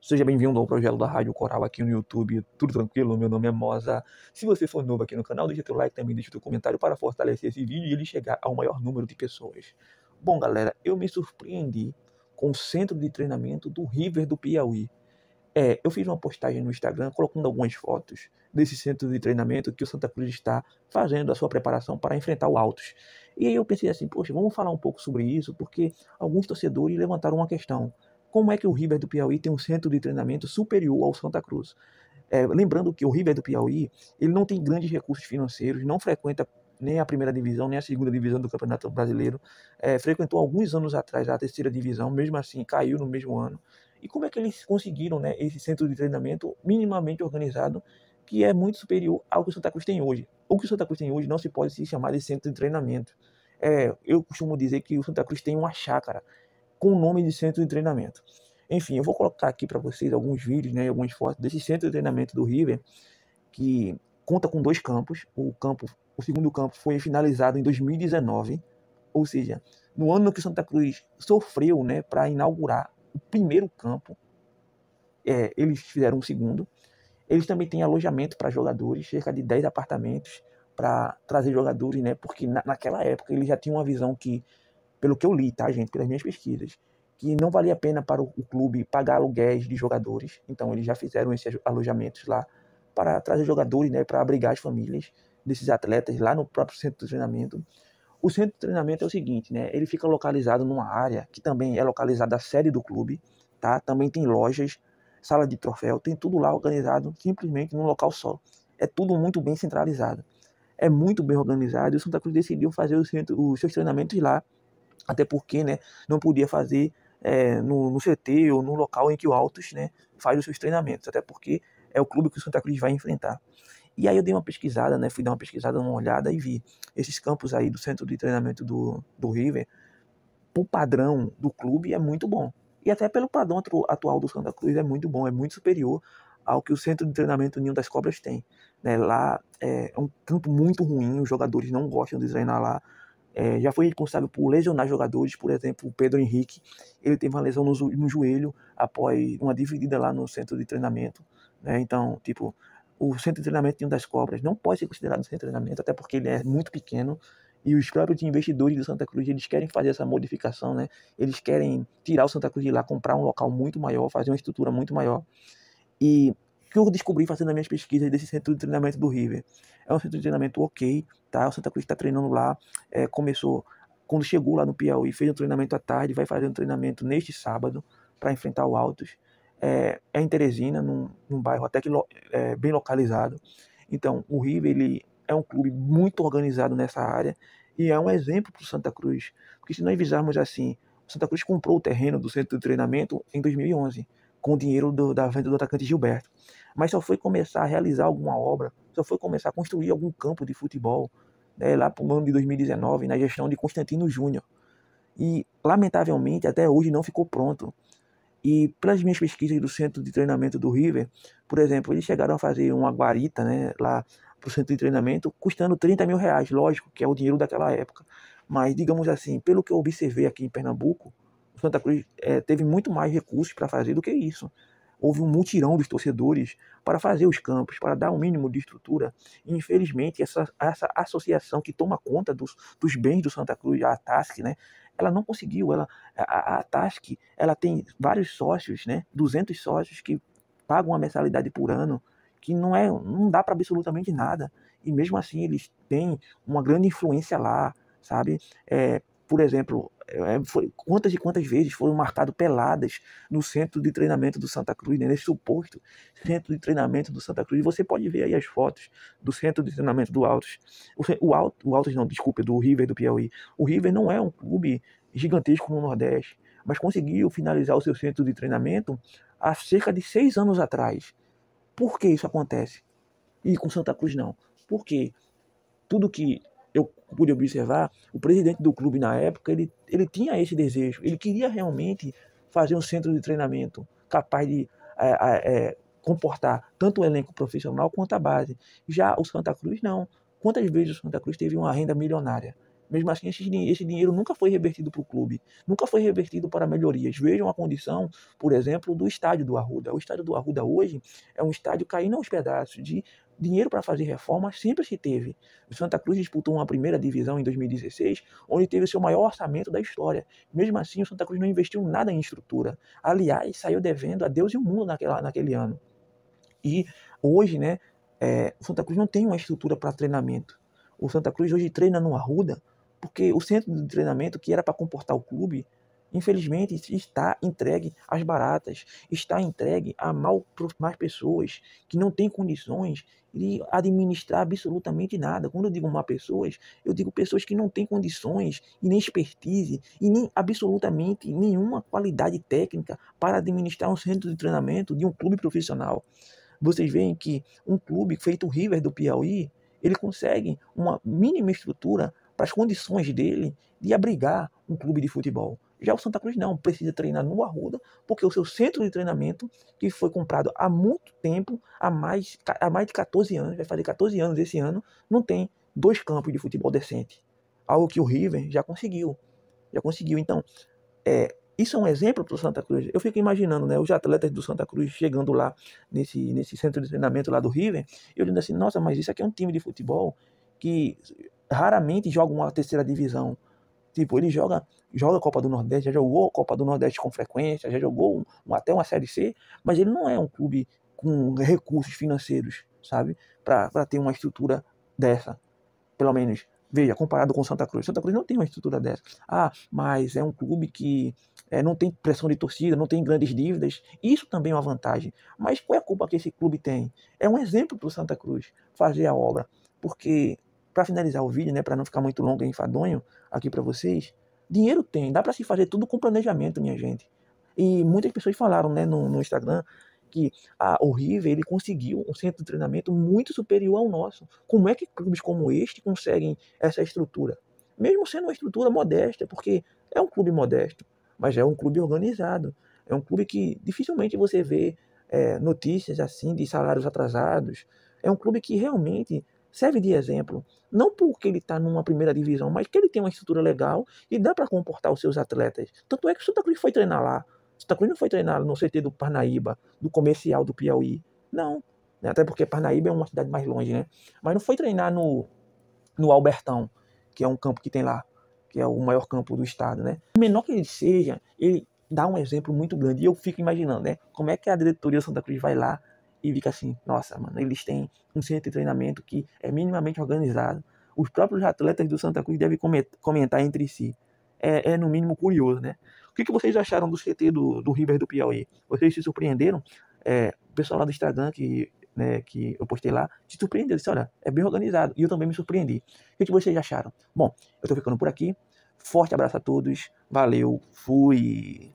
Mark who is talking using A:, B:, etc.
A: Seja bem-vindo ao projeto da Rádio Coral aqui no YouTube, tudo tranquilo? Meu nome é Moza. Se você for novo aqui no canal, deixa teu like também, deixa teu comentário para fortalecer esse vídeo e ele chegar ao maior número de pessoas. Bom, galera, eu me surpreendi com o centro de treinamento do River do Piauí. Eu fiz uma postagem no Instagram colocando algumas fotos desse centro de treinamento que o Santa Cruz está fazendo a sua preparação para enfrentar o Altos. E aí eu pensei assim, poxa, vamos falar um pouco sobre isso, porque alguns torcedores levantaram uma questão. Como é que o River do Piauí tem um centro de treinamento superior ao Santa Cruz? Lembrando que o River do Piauí, ele não tem grandes recursos financeiros, não frequenta nem a primeira divisão, nem a segunda divisão do Campeonato Brasileiro. Frequentou alguns anos atrás a terceira divisão, mesmo assim caiu no mesmo ano. E como é que eles conseguiram, né, esse centro de treinamento minimamente organizado, que é muito superior ao que o Santa Cruz tem hoje? O que o Santa Cruz tem hoje não se pode se chamar de centro de treinamento. Eu costumo dizer que o Santa Cruz tem uma chácara com o nome de centro de treinamento. Enfim, eu vou colocar aqui para vocês alguns vídeos, né, algumas fotos desse centro de treinamento do River, que conta com dois campos. O segundo campo foi finalizado em 2019, ou seja, no ano que Santa Cruz sofreu, né, para inaugurar o primeiro campo, eles fizeram o segundo. Eles também têm alojamento para jogadores, cerca de 10 apartamentos para trazer jogadores, né, porque naquela época eles já tinham uma visão que, pelo que eu li, tá, gente, pelas minhas pesquisas, que não valia a pena para o clube pagar aluguéis de jogadores. Então eles já fizeram esses alojamentos lá para trazer jogadores, né, para abrigar as famílias desses atletas lá no próprio centro de treinamento. O centro de treinamento é o seguinte, né, ele fica localizado numa área que também é localizada a sede do clube, tá? Também tem lojas, sala de troféu, tem tudo lá organizado simplesmente num local só. É tudo muito bem centralizado. É muito bem organizado e o Santa Cruz decidiu fazer os seus treinamentos lá, até porque, né, não podia fazer no CT ou no local em que o Altos, né, faz os seus treinamentos, até porque é o clube que o Santa Cruz vai enfrentar. E aí eu dei uma pesquisada, né, fui dar uma pesquisada, uma olhada e vi esses campos aí do centro de treinamento do River, o padrão do clube é muito bom. E até pelo padrão atual do Santa Cruz é muito bom, é muito superior ao que o centro de treinamento Ninho das Cobras tem. Né? Lá é um campo muito ruim, os jogadores não gostam de treinar lá. Já foi responsável por lesionar jogadores, por exemplo, o Pedro Henrique, ele teve uma lesão no joelho após uma dividida lá no centro de treinamento, né? Então, tipo, o centro de treinamento de uma das Cobras não pode ser considerado centro de treinamento, até porque ele é muito pequeno, e os próprios investidores do Santa Cruz, eles querem fazer essa modificação, né? Eles querem tirar o Santa Cruz de lá, comprar um local muito maior, fazer uma estrutura muito maior. E o que eu descobri fazendo as minhas pesquisas desse centro de treinamento do River? É um centro de treinamento ok, tá? O Santa Cruz está treinando lá, começou, quando chegou lá no Piauí, fez um treinamento à tarde, vai fazer um treinamento neste sábado para enfrentar o Altos. Em Teresina, num bairro até que bem localizado. Então, o River, ele é um clube muito organizado nessa área e é um exemplo para o Santa Cruz. Porque se nós visarmos assim, o Santa Cruz comprou o terreno do centro de treinamento em 2011 com o dinheiro da venda do atacante Gilberto. Mas só foi começar a realizar alguma obra, só foi começar a construir algum campo de futebol, né, lá para o ano de 2019, na gestão de Constantino Júnior. E, lamentavelmente, até hoje não ficou pronto. E pelas minhas pesquisas do centro de treinamento do River, por exemplo, eles chegaram a fazer uma guarita, né, lá para o centro de treinamento, custando R$ 30 mil, lógico, que é o dinheiro daquela época. Mas, digamos assim, pelo que eu observei aqui em Pernambuco, o Santa Cruz teve muito mais recursos para fazer do que isso. Houve um mutirão dos torcedores para fazer os campos, para dar um mínimo de estrutura. E, infelizmente, essa associação que toma conta dos bens do Santa Cruz, a TASC, né, ela não conseguiu. A TASC, ela tem vários sócios, né, 200 sócios que pagam uma mensalidade por ano, que não dá para absolutamente nada. E mesmo assim eles têm uma grande influência lá, sabe? Por exemplo, quantas e quantas vezes foram marcadas peladas no centro de treinamento do Santa Cruz, né, nesse suposto centro de treinamento do Santa Cruz. E você pode ver aí as fotos do centro de treinamento do Altos. O Altos não, desculpa, do River do Piauí. O River não é um clube gigantesco no Nordeste, mas conseguiu finalizar o seu centro de treinamento há cerca de 6 anos atrás. Por que isso acontece? E com Santa Cruz não. Porque tudo que eu pude observar, o presidente do clube na época, ele tinha esse desejo. Ele queria realmente fazer um centro de treinamento capaz de comportar tanto o elenco profissional quanto a base. Já o Santa Cruz não. Quantas vezes o Santa Cruz teve uma renda milionária? Mesmo assim, esse dinheiro nunca foi revertido para o clube, nunca foi revertido para melhorias. Vejam a condição, por exemplo, do estádio do Arruda. O estádio do Arruda hoje é um estádio caindo aos pedaços. De dinheiro para fazer reformas sempre se teve. O Santa Cruz disputou uma primeira divisão em 2016, onde teve o seu maior orçamento da história. Mesmo assim, o Santa Cruz não investiu nada em estrutura. Aliás, saiu devendo a Deus e o mundo naquele ano. E hoje, né, o Santa Cruz não tem uma estrutura para treinamento. O Santa Cruz hoje treina no Arruda, porque o centro de treinamento, que era para comportar o clube, infelizmente está entregue às baratas, está entregue a mais pessoas que não têm condições de administrar absolutamente nada. Quando eu digo má pessoas, eu digo pessoas que não têm condições e nem expertise e nem absolutamente nenhuma qualidade técnica para administrar um centro de treinamento de um clube profissional. Vocês veem que um clube feito o River do Piauí, ele consegue uma mínima estrutura para as condições dele de abrigar um clube de futebol. Já o Santa Cruz não, precisa treinar no Arruda, porque o seu centro de treinamento, que foi comprado há muito tempo, há mais de 14 anos, vai fazer 14 anos esse ano, não tem 2 campos de futebol decente. Algo que o River já conseguiu. Então, isso é um exemplo para o Santa Cruz. Eu fico imaginando, né, os atletas do Santa Cruz chegando lá nesse centro de treinamento lá do River, eu dizendo assim, nossa, mas isso aqui é um time de futebol que raramente joga uma terceira divisão. Tipo, ele joga a Copa do Nordeste, já jogou a Copa do Nordeste com frequência, já jogou até uma Série C, mas ele não é um clube com recursos financeiros, sabe, para ter uma estrutura dessa, pelo menos. Veja, comparado com Santa Cruz. Santa Cruz não tem uma estrutura dessa. Ah, mas é um clube que não tem pressão de torcida, não tem grandes dívidas. Isso também é uma vantagem. Mas qual é a culpa que esse clube tem? É um exemplo para o Santa Cruz fazer a obra. Porque, para finalizar o vídeo, né, para não ficar muito longo e enfadonho aqui para vocês, dinheiro tem, dá para se fazer tudo com planejamento, minha gente. E muitas pessoas falaram, né, no Instagram que o River ele conseguiu um centro de treinamento muito superior ao nosso. Como é que clubes como este conseguem essa estrutura? Mesmo sendo uma estrutura modesta, porque é um clube modesto, mas é um clube organizado. É um clube que dificilmente você vê notícias assim de salários atrasados. É um clube que realmente serve de exemplo. Não porque ele está numa primeira divisão, mas que ele tem uma estrutura legal e dá para comportar os seus atletas. Tanto é que o Santa Cruz foi treinar lá. Santa Cruz não foi treinar no CT do Parnaíba, do Comercial do Piauí. Não. Até porque Parnaíba é uma cidade mais longe, né? Mas não foi treinar no Albertão, que é um campo que tem lá, que é o maior campo do estado, né? O menor que ele seja, ele dá um exemplo muito grande. E eu fico imaginando, né? Como é que a diretoria do Santa Cruz vai lá e fica assim, nossa, mano, eles têm um centro de treinamento que é minimamente organizado. Os próprios atletas do Santa Cruz devem comentar entre si. É no mínimo curioso, né? O que vocês acharam do CT do River do Piauí? Vocês se surpreenderam? O pessoal lá do Instagram que eu postei lá, se surpreendeu, disse, olha, é bem organizado, e eu também me surpreendi. O que vocês acharam? Bom, eu tô ficando por aqui, forte abraço a todos, valeu, fui!